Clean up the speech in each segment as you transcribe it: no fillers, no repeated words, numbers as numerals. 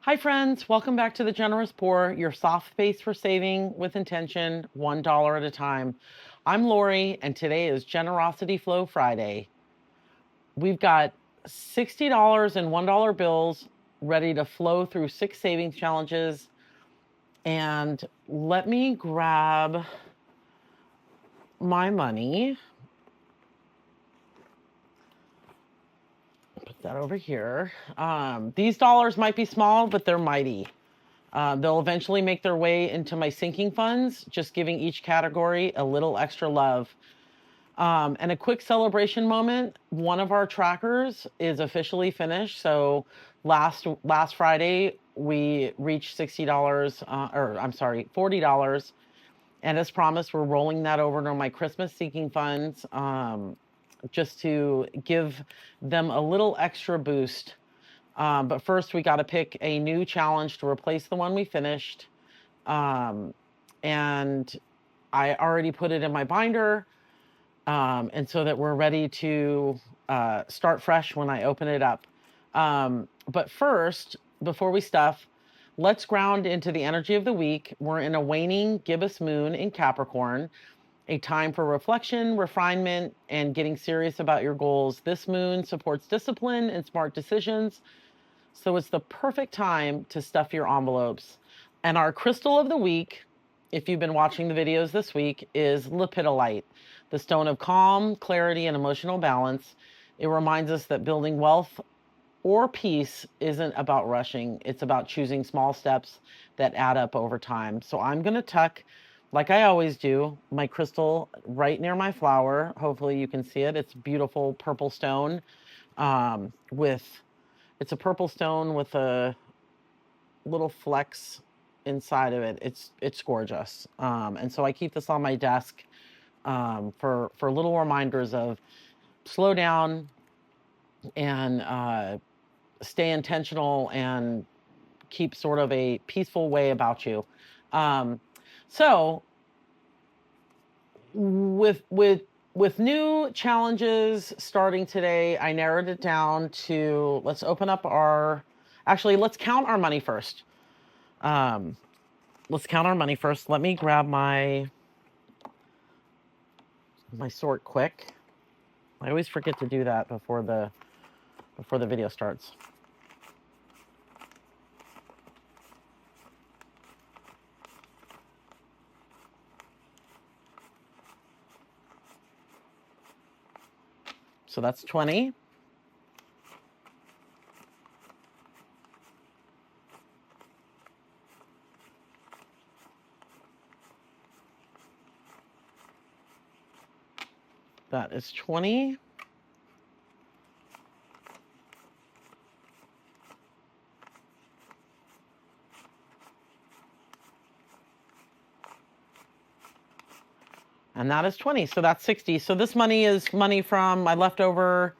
Hi friends, welcome back to The Generous Poor, your soft space for saving with intention, $1 at a time. I'm Lori, and today is Generosity Flow Friday. We've got $60 and $1 bills ready to flow through 6 savings challenges. And let me grab my money. Put that over here. These dollars might be small, but they're mighty. They'll eventually make their way into my sinking funds, just giving each category a little extra love. And a quick celebration moment. One of our trackers is officially finished. So last Friday we reached $60, or I'm sorry, $40. And as promised, we're rolling that over to my Christmas sinking funds, just to give them a little extra boost. But first, we got to pick a new challenge to replace the one we finished. And I already put it in my binder, and so that we're ready to start fresh when I open it up. But first, before we stuff, let's ground into the energy of the week. We're in a waning gibbous moon in Capricorn, a time for reflection, refinement, and getting serious about your goals. This moon supports discipline and smart decisions, so it's the perfect time to stuff your envelopes. And our crystal of the week, if you've been watching the videos this week, is Lepidolite, the stone of calm, clarity, and emotional balance. It reminds us that building wealth or peace isn't about rushing. It's about choosing small steps that add up over time. So I'm going to tuck, like I always do, my crystal right near my flower. Hopefully you can see it. It's beautiful purple stone, it's a purple stone with a little flecks inside of it. It's gorgeous. And so I keep this on my desk, for little reminders of slow down and stay intentional and keep sort of a peaceful way about you. So with new challenges starting today, I narrowed it down to, let's open up let's count our money first. Let's count our money first. Let me grab my sort quick. I always forget to do that before the video starts. So that's 20. That is 20. And that is 20. So that's 60. So this money is money from my leftover,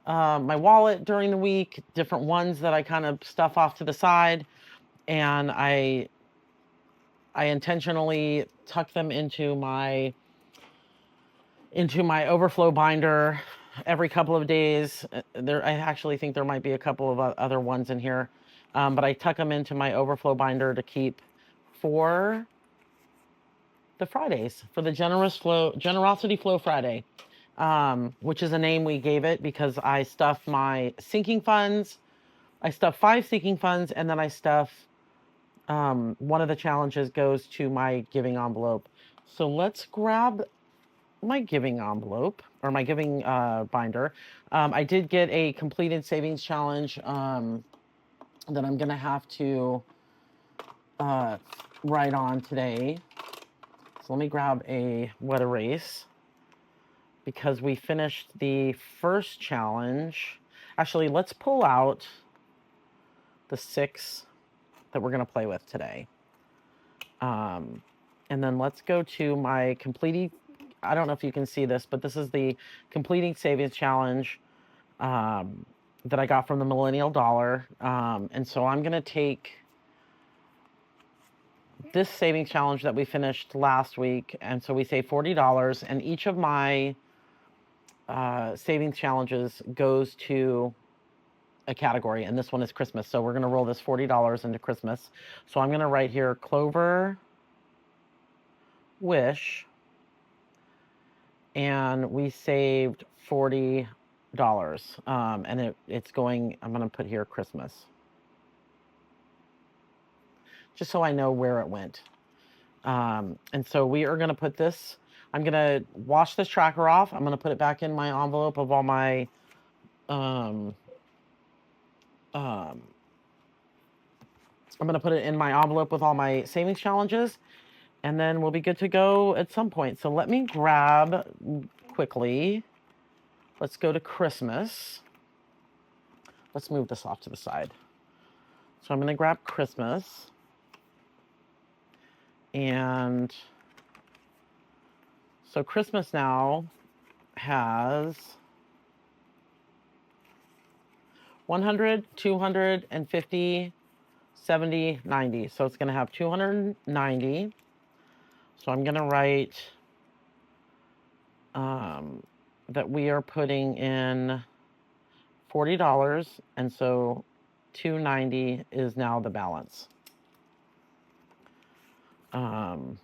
my wallet during the week, different ones that I kind of stuff off to the side. And I intentionally tuck them into my overflow binder every couple of days. I actually think there might be a couple of other ones in here, but I tuck them into my overflow binder to keep for the Fridays, for the Generosity Flow Friday, which is a name we gave it because I stuff my sinking funds. I stuff 5 sinking funds, and then I stuff, one of the challenges goes to my giving envelope. So let's grab my giving envelope, or my giving binder. I did get a completed savings challenge that I'm gonna have to write on today. So let me grab a wet erase, because we finished the first challenge. Actually, let's pull out the 6 that we're gonna play with today. And then let's go to my completing, I don't know if you can see this, but this is the completing savings challenge that I got from the Millennial Dollar. And so I'm going to take this savings challenge that we finished last week. And so we save $40, and each of my savings challenges goes to a category, and this one is Christmas. So we're going to roll this $40 into Christmas. So I'm going to write here Clover Wish, and we saved $40. And it's going, I'm going to put here Christmas, just so I know where it went. And so we are going to put this, I'm going to wash this tracker off. I'm going to put it back in my envelope of all my, I'm going to put it in my envelope with all my savings challenges, and then we'll be good to go at some point. So let me grab quickly. Let's go to Christmas. Let's move this off to the side. So I'm going to grab Christmas. And so Christmas now has 100, 250, 70, 90. So it's going to have 290. So I'm going to write that we are putting in $40, and so 290 is now the balance. And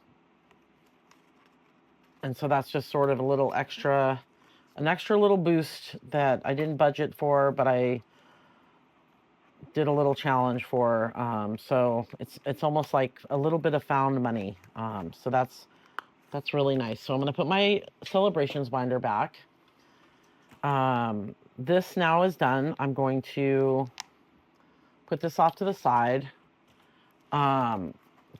so that's just sort of a little extra, an extra little boost that I didn't budget for, but I did a little challenge for. So it's almost like a little bit of found money. So that's really nice. So I'm going to put my celebrations binder back. This now is done. I'm going to put this off to the side.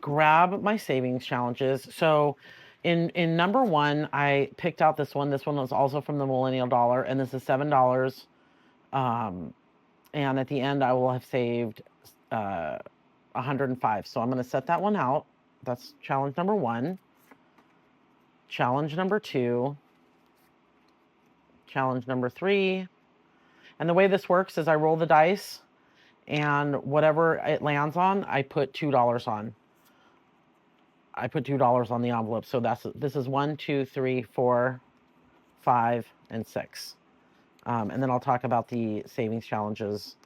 Grab my savings challenges. So in number one, I picked out this one. This one was also from the Millennial Dollar, and this is $7. And at the end, I will have saved 105. So I'm going to set that one out. That's challenge number one. Challenge number two. Challenge number three. And the way this works is I roll the dice, and whatever it lands on, I put $2 on. I put $2 on the envelope. So this is 1, 2, 3, 4, 5, and 6. And then I'll talk about the savings challenges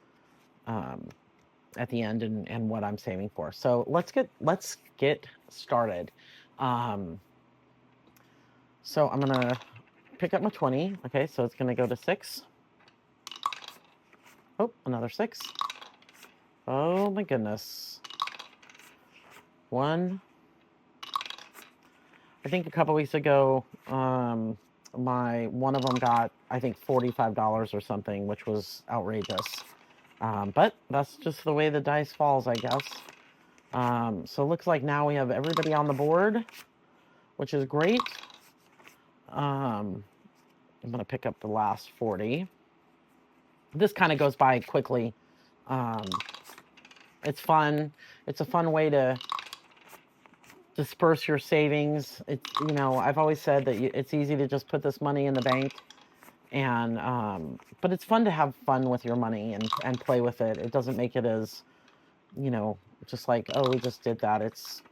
at the end and what I'm saving for. So let's get started. So I'm gonna pick up my 20. Okay, so it's gonna go to 6. Oh, another 6. Oh my goodness. 1. I think a couple weeks ago, one of them got, I think, $45 or something, which was outrageous. But that's just the way the dice falls, I guess. So it looks like now we have everybody on the board, which is great. I'm going to pick up the last 40. This kind of goes by quickly. It's fun. It's a fun way to disperse your savings. It's, you know, I've always said that it's easy to just put this money in the bank, and but it's fun to have fun with your money and play with it. It doesn't make it as, you know, just like, oh, we just did that. It's,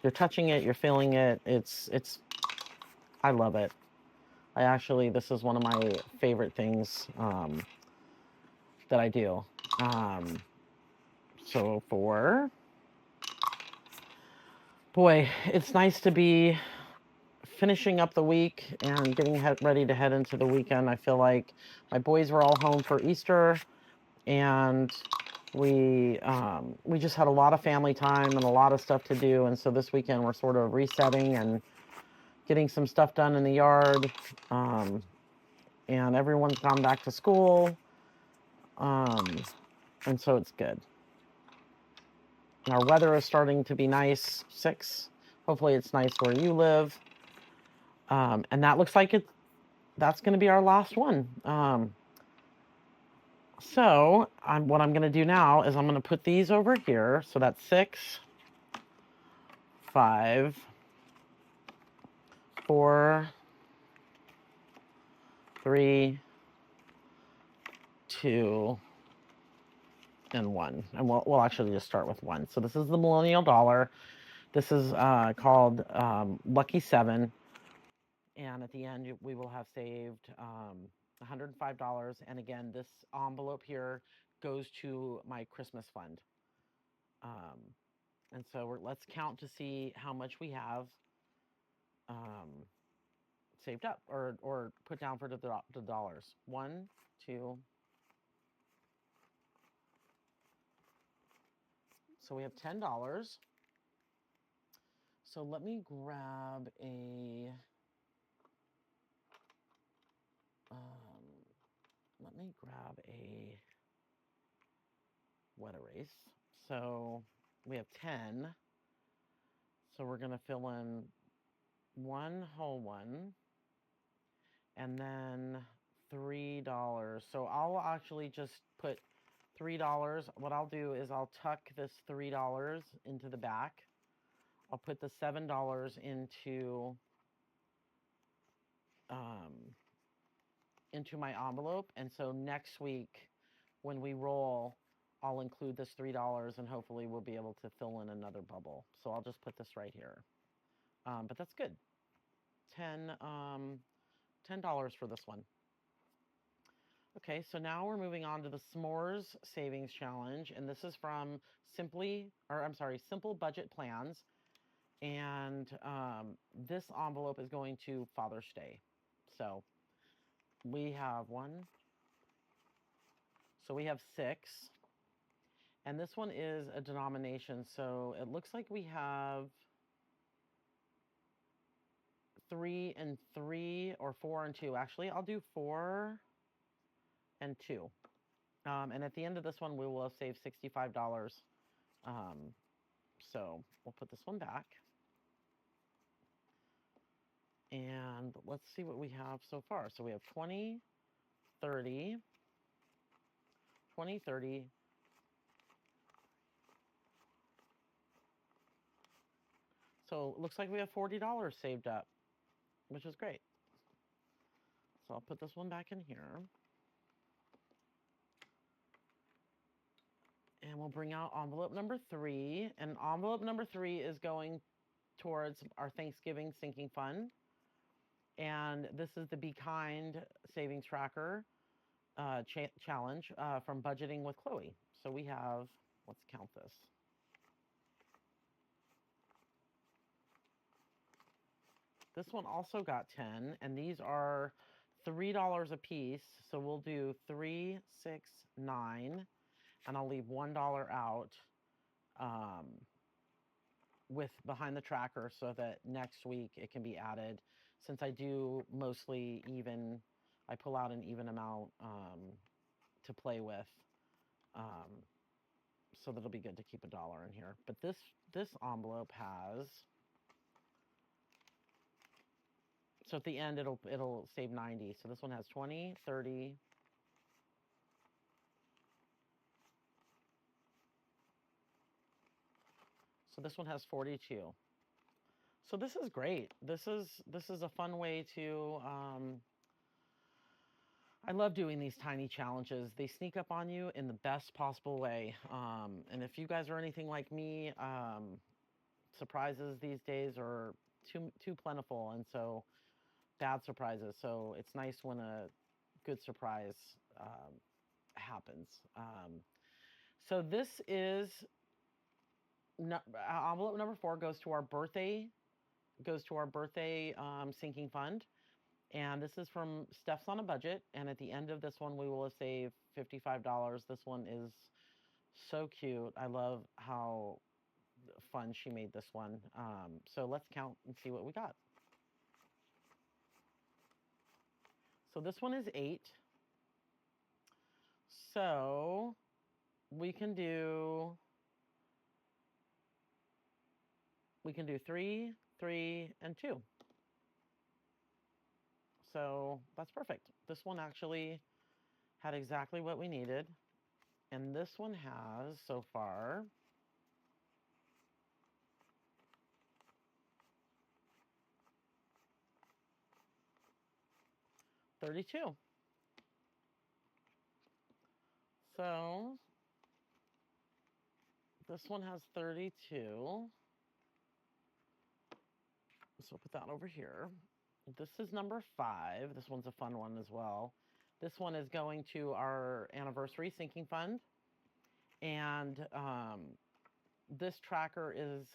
you're touching it, you're feeling it. It's I love it. This is one of my favorite things that I do. So boy, it's nice to be finishing up the week and getting ready to head into the weekend. I feel like my boys were all home for Easter, and we just had a lot of family time and a lot of stuff to do. And so this weekend we're sort of resetting and getting some stuff done in the yard. And everyone's gone back to school. And so it's good. Our weather is starting to be nice. 6. Hopefully it's nice where you live. And that looks like that's going to be our last one. So what I'm going to do now is I'm going to put these over here. So that's 6, 5, 4, 3, 2, and 1. And we'll actually just start with 1. So this is the Millennial Dollar. This is called Lucky 7. And at the end, we will have saved $105. And again, this envelope here goes to my Christmas fund. And so let's count to see how much we have saved up or put down for the dollars. 1, 2. So we have $10. So let me grab a wet erase. So we have 10. So we're going to fill in 1 whole one and then $3. So I'll actually just put $3. What I'll do is I'll tuck this $3 into the back. I'll put the $7 into my envelope, and so next week when we roll, I'll include this $3 and hopefully we'll be able to fill in another bubble. So I'll just put this right here. But that's good. $10 for this one. Okay, so now we're moving on to the S'mores Savings Challenge, and this is from Simple Budget Plans. And this envelope is going to Father's Day. So we have 1. So we have 6. And this one is a denomination. So it looks like we have 3 and 3 or 4 and 2. Actually, I'll do 4 and 2. And at the end of this one, we will have saved $65. So we'll put this one back. And let's see what we have so far. So we have 20, 30, 20, 30. So it looks like we have $40 saved up, which is great. So I'll put this one back in here. And we'll bring out envelope number 3. And envelope number 3 is going towards our Thanksgiving sinking fund. And this is the Be Kind Savings Tracker challenge from Budgeting with Chloe. So we have, let's count this. This one also got 10, and these are $3 a piece. So we'll do 3, 6, 9, and I'll leave $1 out with behind the tracker so that next week it can be added. Since I do mostly even, I pull out an even amount to play with. So that'll be good to keep $1 in here. But this envelope has, so at the end it'll save 90. So this one has 20, 30. So this one has 42. So this is great. This is a fun way to I love doing these tiny challenges. They sneak up on you in the best possible way. And if you guys are anything like me, surprises these days are too plentiful, and so bad surprises. So it's nice when a good surprise happens. So this is envelope number 4 goes to our birthday sinking fund. And this is from Steph's on a Budget. And at the end of this one, we will have saved $55. This one is so cute. I love how fun she made this one. So let's count and see what we got. So this one is 8. So we can do 3, 3, and 2. So that's perfect. This one actually had exactly what we needed. And this one has, so far, $32. So this one has 32. So I'll put that over here. This is number 5. This one's a fun one as well. This one is going to our anniversary sinking fund. And this tracker is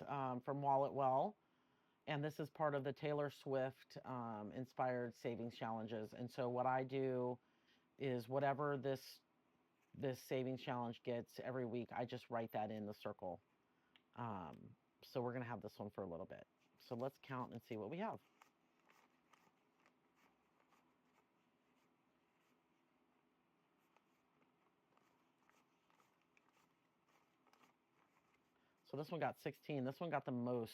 from Wallet Well. And this is part of the Taylor Swift inspired savings challenges. And so what I do is whatever this savings challenge gets every week, I just write that in the circle. So we're going to have this one for a little bit. So let's count and see what we have. So this one got 16. This one got the most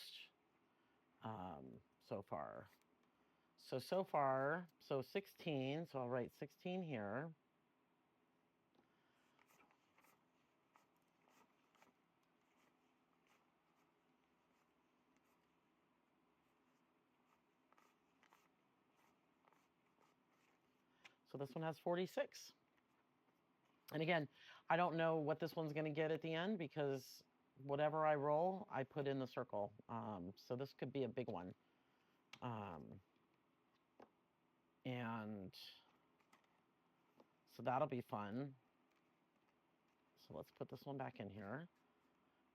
so far. So far, 16. So I'll write 16 here. So this one has 46. And again, I don't know what this one's going to get at the end because whatever I roll, I put in the circle. So this could be a big one. And so that'll be fun. So let's put this one back in here.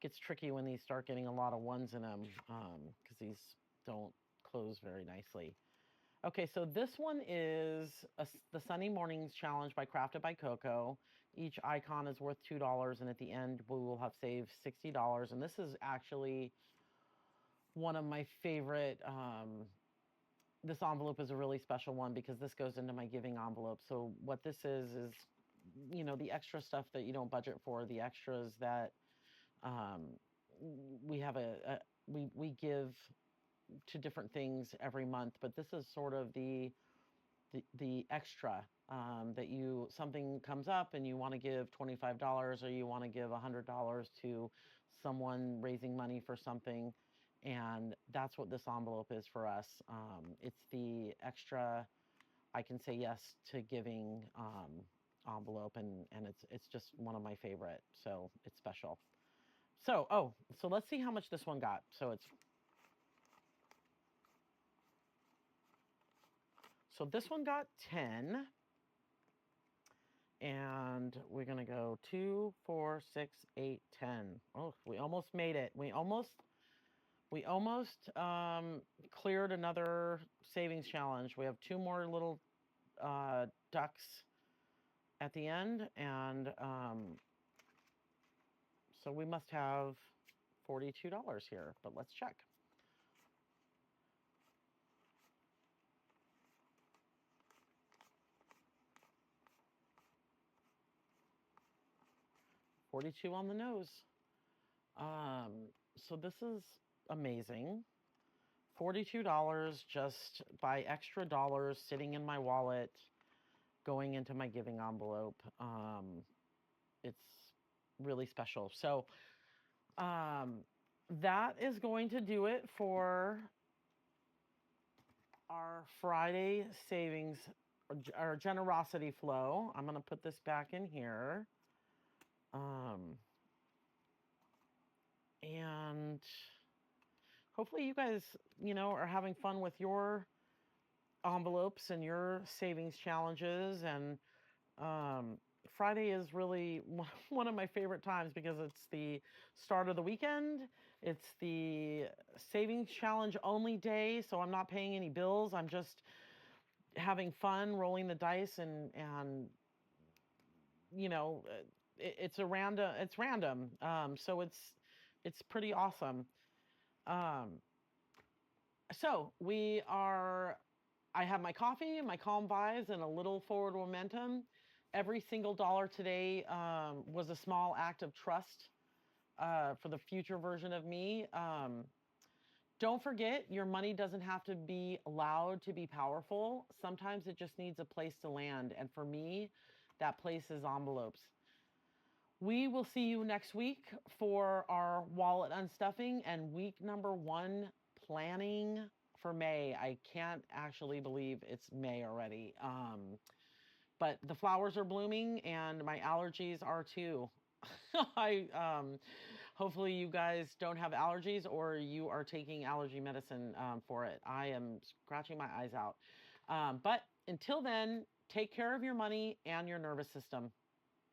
Gets tricky when these start getting a lot of ones in them because these don't close very nicely. Okay, so this one is the Sunny Mornings Challenge by Crafted by Coco. Each icon is worth $2, and at the end we will have saved $60. And this is actually one of my favorite. This envelope is a really special one because this goes into my giving envelope. So what this is, you know, the extra stuff that you don't budget for, the extras that we have we give to different things every month, but this is sort of the extra that something comes up and you want to give $25 or you want to give $100 to someone raising money for something, and that's what this envelope is for us. It's the extra I can say yes to giving envelope, and it's just one of my favorite, so it's special. So so let's see how much this one got. So this one got 10. And we're going to go 2, 4, 6, 8, 10. Oh, we almost made it. We almost cleared another savings challenge. We have 2 more little ducks at the end. And so we must have $42 here, but let's check. $42 on the nose. So this is amazing. $42 just by extra dollars sitting in my wallet, going into my giving envelope. It's really special. So that is going to do it for our Friday savings or generosity flow. I'm going to put this back in here. And hopefully you guys, you know, are having fun with your envelopes and your savings challenges. And Friday is really one of my favorite times because it's the start of the weekend. It's the savings challenge only day, so I'm not paying any bills. I'm just having fun rolling the dice, and you know, it's random. So it's pretty awesome. So I have my coffee, my calm vibes, and a little forward momentum. Every single dollar today was a small act of trust for the future version of me. Don't forget, your money doesn't have to be loud to be powerful. Sometimes it just needs a place to land. And for me, that place is envelopes. We will see you next week for our wallet unstuffing and week number 1 planning for May. I can't actually believe it's May already. But the flowers are blooming and my allergies are too. Hopefully you guys don't have allergies or you are taking allergy medicine for it. I am scratching my eyes out. But until then, take care of your money and your nervous system.